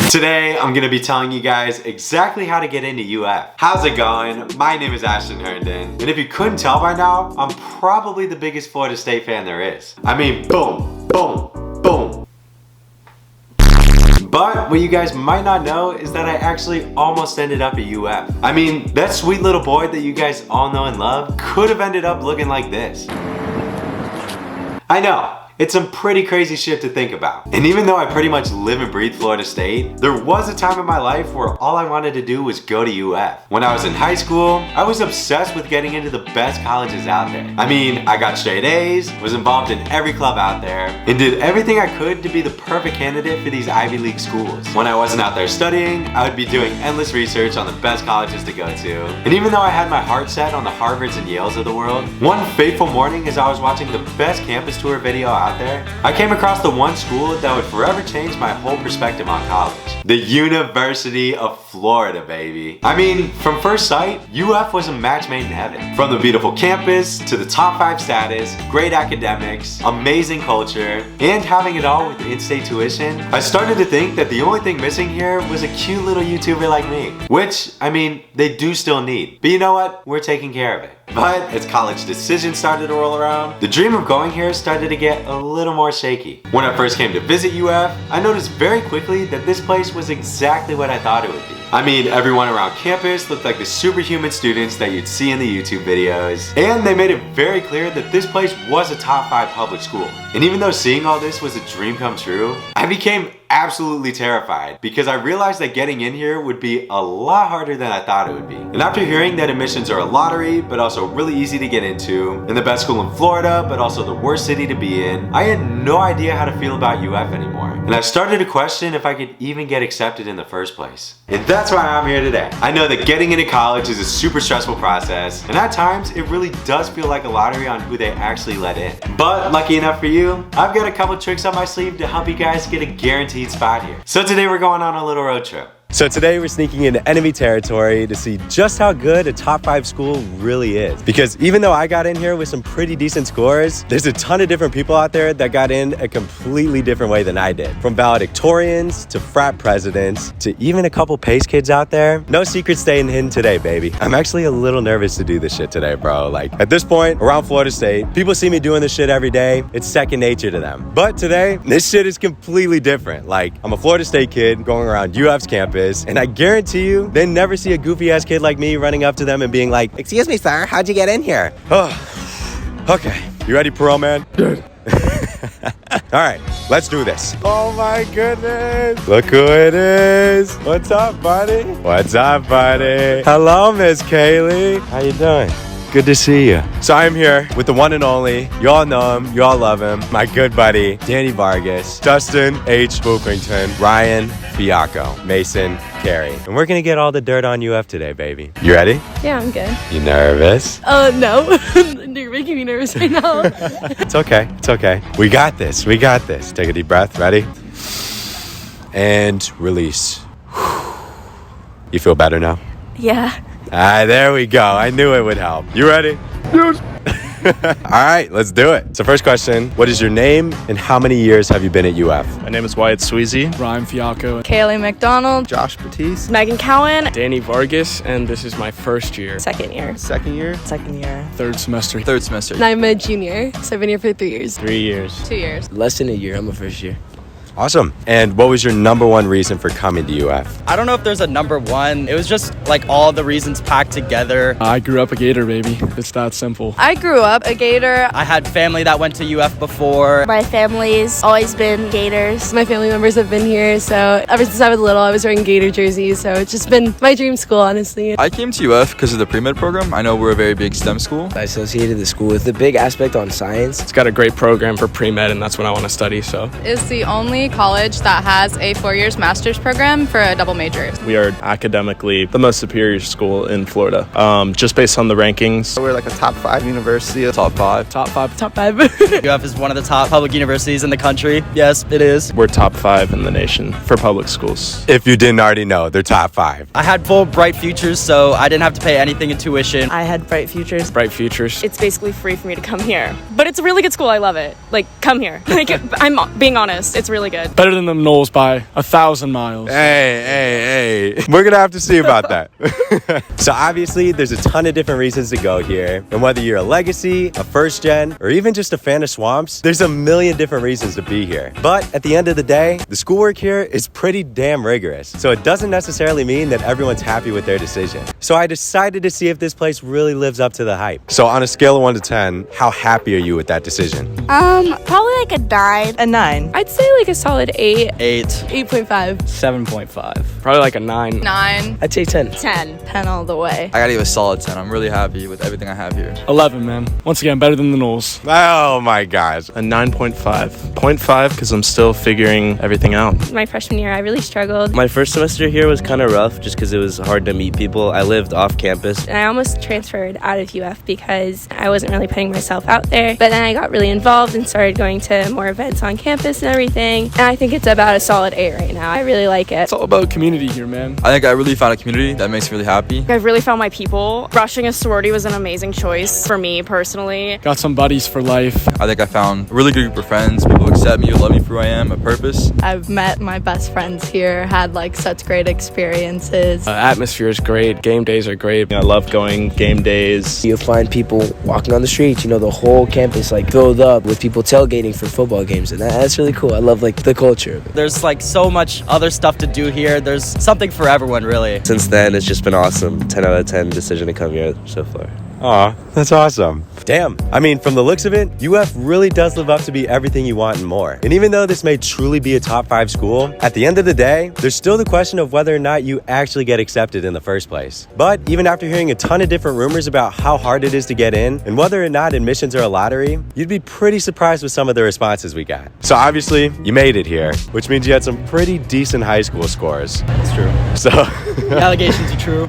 Today, I'm gonna be telling you guys exactly how to get into UF. How's it going? My name is Ashton Herndon, and if you couldn't tell by now, I'm probably the biggest Florida State fan there is. I mean, boom, boom, boom. But what you guys might not know is that I actually almost ended up at UF. I mean, that sweet little boy that you guys all know and love could have ended up looking like this. I know. It's some pretty crazy shit to think about. And even though I pretty much live and breathe Florida State, there was a time in my life where all I wanted to do was go to UF. When I was in high school, I was obsessed with getting into the best colleges out there. I mean, I got straight A's, was involved in every club out there, and did everything I could to be the perfect candidate for these Ivy League schools. When I wasn't out there studying, I would be doing endless research on the best colleges to go to. And even though I had my heart set on the Harvards and Yales of the world, one fateful morning as I was watching the best campus tour video out there, I came across the one school that would forever change my whole perspective on college. The University of Florida, baby. I mean, from first sight, UF was a match made in heaven. From the beautiful campus, to the top 5 status, great academics, amazing culture, and having it all with in-state tuition, I started to think that the only thing missing here was a cute little YouTuber like me. Which, I mean, they do still need. But you know what? We're taking care of it. But as college decisions started to roll around, the dream of going here started to get a little more shaky. When I first came to visit UF, I noticed very quickly that this place was exactly what I thought it would be. I mean, everyone around campus looked like the superhuman students that you'd see in the YouTube videos, and they made it very clear that this place was a top 5 public school. And even though seeing all this was a dream come true, I became absolutely terrified because I realized that getting in here would be a lot harder than I thought it would be. And after hearing that admissions are a lottery, but also really easy to get into, and the best school in Florida, but also the worst city to be in, I had no idea how to feel about UF anymore. And I started to question if I could even get accepted in the first place. And that's why I'm here today. I know that getting into college is a super stressful process, and at times it really does feel like a lottery on who they actually let in. But lucky enough for you, I've got a couple tricks up my sleeve to help you guys get a guaranteed spot here. So today we're going on a little road trip. So today we're sneaking into enemy territory to see just how good a top 5 school really is. Because even though I got in here with some pretty decent scores, there's a ton of different people out there that got in a completely different way than I did. From valedictorians to frat presidents to even a couple PACE kids out there. No secrets staying hidden today, baby. I'm actually a little nervous to do this shit today, bro. Like at this point around Florida State, people see me doing this shit every day. It's second nature to them. But today, this shit is completely different. Like I'm a Florida State kid going around UF's campus, and I guarantee you, they never see a goofy ass kid like me running up to them and being like, "Excuse me, sir, how'd you get in here?" Oh, okay. You ready, parole man? Good. All right, let's do this. Oh my goodness. Look who it is. What's up, buddy? What's up, buddy? Hello, Miss Kaylee. How you doing? Good to see you. So I'm here with the one and only, you all know him, you all love him, my good buddy, Danny Vargas, Justin H. Bookington, Ryan Fiacco, Mason Carey. And we're gonna get all the dirt on UF today, baby. You ready? Yeah, I'm good. You nervous? No. You're making me nervous right now. It's okay, it's okay. We got this, we got this. Take a deep breath, ready? And release. You feel better now? Yeah. There we go. I knew it would help. You ready? Yes. All right, let's do it. So first question, what is your name and how many years have you been at UF? My name is Wyatt Sweezy. Ryan Fiacco. Kaylee McDonald. Josh Batiste. Megan Cowan. Danny Vargas, and this is my first year. Second year. Second year. Second year. Third semester. And I'm a junior, so I've been here for 3 years. 3 years. 2 years. Less than a year. I'm a first year. Awesome. And what was your number one reason for coming to UF? I don't know if there's a number one. It was just like all the reasons packed together. I grew up a Gator, baby. It's that simple. I grew up a Gator. I had family that went to UF before. My family's always been Gators. My family members have been here, so ever since I was little, I was wearing Gator jerseys, so it's just been my dream school, honestly. I came to UF because of the pre-med program. I know we're a very big STEM school. I associated the school with the big aspect on science. It's got a great program for pre-med, and that's what I want to study, so. Is the only college that has a 4 years master's program for a double major. We are academically the most superior school in Florida, just based on the rankings. We're like a top 5 university. Top 5. Top 5. Top 5. UF is one of the top public universities in the country. Yes, it is. We're top 5 in the nation for public schools. If you didn't already know, they're top 5. I had full Bright Futures, so I didn't have to pay anything in tuition. I had Bright Futures. Bright Futures. It's basically free for me to come here, but it's a really good school. I love it. Like, come here. Like, I'm being honest. It's really good. good. Better than the Knowles by 1,000 miles. Hey. We're gonna have to see about that. So obviously, there's a ton of different reasons to go here. And whether you're a legacy, a first gen, or even just a fan of swamps, there's a million different reasons to be here. But at the end of the day, the schoolwork here is pretty damn rigorous. So it doesn't necessarily mean that everyone's happy with their decision. So I decided to see if this place really lives up to the hype. So on a scale of 1 to 10, how happy are you with that decision? Probably like a 9. A 9. I'd say like a solid 8. 8. 8.5. 7.5. Probably like a 9. 9. I'd say 10. 10. 10 all the way. I gotta give a solid 10. I'm really happy with everything I have here. 11, man. Once again, better than the Knowles. Oh my gosh. A 9.5. 0.5 because I'm still figuring everything out. My freshman year, I really struggled. My first semester here was kind of rough just because it was hard to meet people. I lived off campus. And I almost transferred out of UF because I wasn't really putting myself out there. But then I got really involved and started going to more events on campus and everything. And I think it's about a solid 8 right now. I really like it. It's all about community here, man. I think I really found a community that makes me really happy. I've really found my people. Rushing a sorority was an amazing choice for me personally. Got some buddies for life. I think I found a really good group of friends. People who accept me, who love me for who I am, a purpose. I've met my best friends here, had like such great experiences. Atmosphere is great. Game days are great. I love going game days. You'll find people walking on the streets, the whole campus like filled up with people tailgating for football games. And that's really cool. I love like the culture of it. There's like so much other stuff to do here. There's something for everyone, really. Since then, it's just been awesome. 10 out of 10 decision to come here so far. Aw, that's awesome. Damn. I mean, from the looks of it, UF really does live up to be everything you want and more. And even though this may truly be a top 5 school, at the end of the day, there's still the question of whether or not you actually get accepted in the first place. But even after hearing a ton of different rumors about how hard it is to get in and whether or not admissions are a lottery, you'd be pretty surprised with some of the responses we got. So obviously, you made it here, which means you had some pretty decent high school scores. That's true. So, The allegations are true.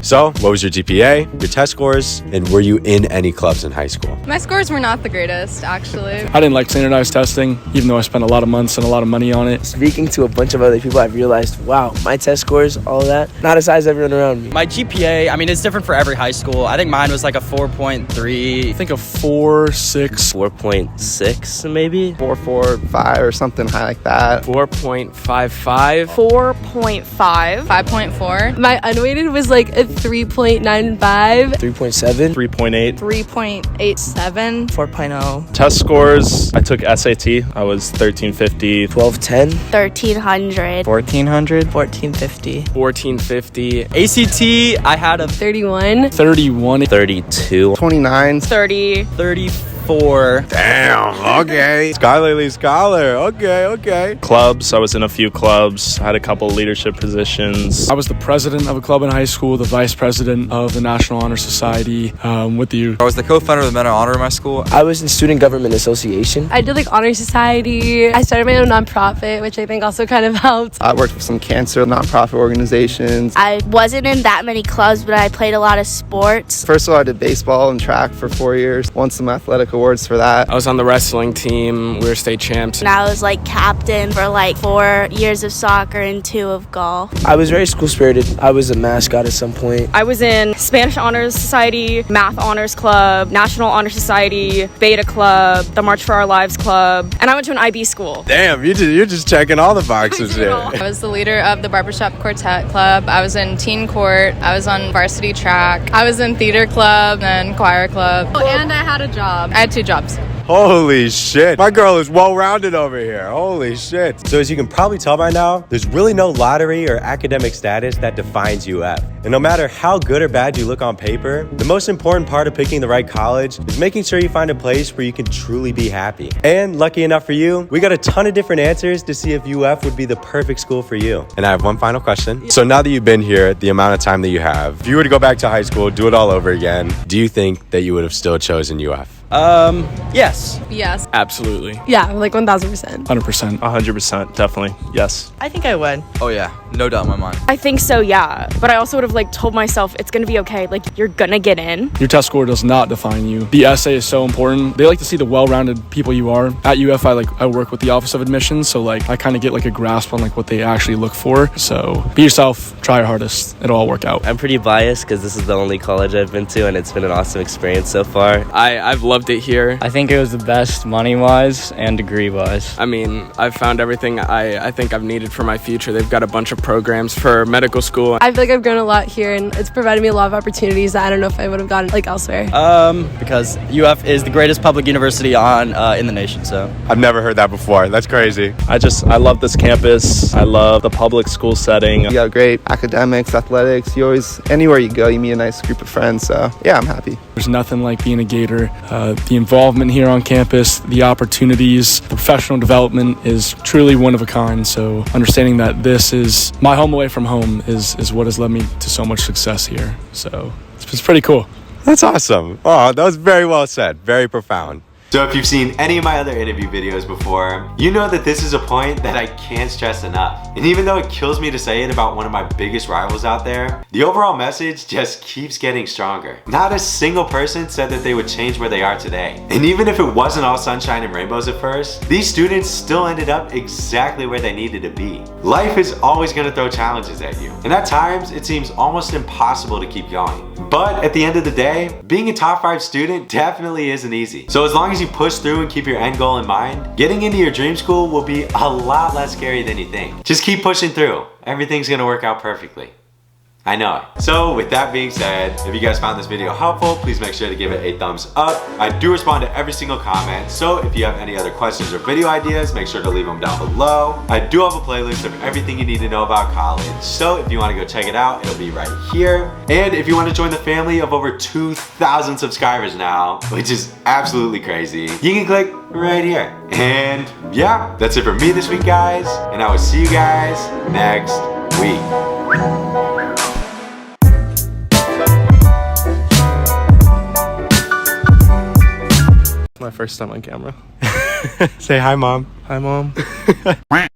so what was your GPA, your test scores, and were you in any clubs in high school? My scores were not the greatest, actually. I didn't like standardized testing, even though I spent a lot of months and a lot of money on it. Speaking to a bunch of other people, I've realized, wow, my test scores, all of that, not as high as everyone around me. My GPA, it's different for every high school. I think mine was like a 4.3. I think a 4, 6. 4.6 maybe? 4.45 or something high like that. 4.55. 4.5. 5.4. My unweighted was like a 3.95. 3.7. 3.8. 3.87. 4.0. Test scores, I took SAT. I was 1350. 1210. 1300. 1400. 1450. 1450. ACT, I had a 31. 32. 31. 29. 30. 34. Damn, okay. Scholarly scholar, okay. Clubs, I was in a few clubs. I had a couple leadership positions. I was the president of a club in high school, the vice president of the National Honor Society with you. I was the co-founder of the Men of Honor in my school. I was in Student Government Association. I did like honor society. I started my own nonprofit, which I think also kind of helped. I worked with some cancer nonprofit organizations. I wasn't in that many clubs, but I played a lot of sports. First of all, I did baseball and track for 4 years. Won some athletic awards for that. I was on the wrestling team. We were state champs. And I was like captain for like 4 years of soccer and 2 of golf. I was very school spirited. I was a mascot at some point. I was in Spanish Honors Society, Math Honors Club, National Honor Society, Beta Club, the March for Our Lives Club, and I went to an IB school. Damn, you're just checking all the boxes here. I was the leader of the Barbershop Quartet Club. I was in teen court. I was on varsity track. I was in theater club and choir club. Oh, and I had a job. I had 2 jobs. Holy shit. My girl is well-rounded over here. Holy shit. So as you can probably tell by now, there's really no lottery or academic status that defines UF. And no matter how good or bad you look on paper, the most important part of picking the right college is making sure you find a place where you can truly be happy. And lucky enough for you, we got a ton of different answers to see if UF would be the perfect school for you. And I have one final question. So now that you've been here, the amount of time that you have, if you were to go back to high school, do it all over again, do you think that you would have still chosen UF? Yes. Yes. Absolutely. Yeah, like 1000%. 100%. 100%, definitely. Yes. I think I would. Oh yeah, no doubt in my mind. I think so, yeah. But I also would have told myself it's gonna be okay. You're gonna get in. Your test score does not define you. The essay is so important. They like to see the well-rounded people you are. At UF, I work with the Office of Admissions, so I kind of get a grasp on what they actually look for. So be yourself, try your hardest. It'll all work out. I'm pretty biased because this is the only college I've been to, and it's been an awesome experience so far. I've loved loved it here. I think it was the best money-wise and degree-wise. I mean, I've found everything I think I've needed for my future. They've got a bunch of programs for medical school. I feel like I've grown a lot here, and it's provided me a lot of opportunities that I don't know if I would have gotten like elsewhere. Because UF is the greatest public university in the nation, so. I've never heard that before. That's crazy. I love this campus. I love the public school setting. You got great academics, athletics. You always, anywhere you go, you meet a nice group of friends. So yeah, I'm happy. There's nothing like being a Gator. The involvement here on campus, the opportunities, the professional development is truly one of a kind. So understanding that this is my home away from home is what has led me to so much success here. So it's pretty cool. That's awesome. Oh, that was very well said. Very profound. So if you've seen any of my other interview videos before, you know that this is a point that I can't stress enough. And even though it kills me to say it about one of my biggest rivals out there, the overall message just keeps getting stronger. Not a single person said that they would change where they are today. And even if it wasn't all sunshine and rainbows at first, these students still ended up exactly where they needed to be. Life is always going to throw challenges at you. And at times, it seems almost impossible to keep going. But at the end of the day, being a top 5 student definitely isn't easy. So as long as you push through and keep your end goal in mind, getting into your dream school will be a lot less scary than you think. Just keep pushing through. Everything's gonna work out perfectly. I know it. So with that being said, if you guys found this video helpful, please make sure to give it a thumbs up. I do respond to every single comment, so if you have any other questions or video ideas, make sure to leave them down below. I do have a playlist of everything you need to know about college, so if you want to go check it out, it'll be right here. And if you want to join the family of over 2,000 subscribers now, which is absolutely crazy, you can click right here. And yeah, that's it for me this week, guys, and I will see you guys next week. My first time on camera. Say hi, Mom. Hi, Mom.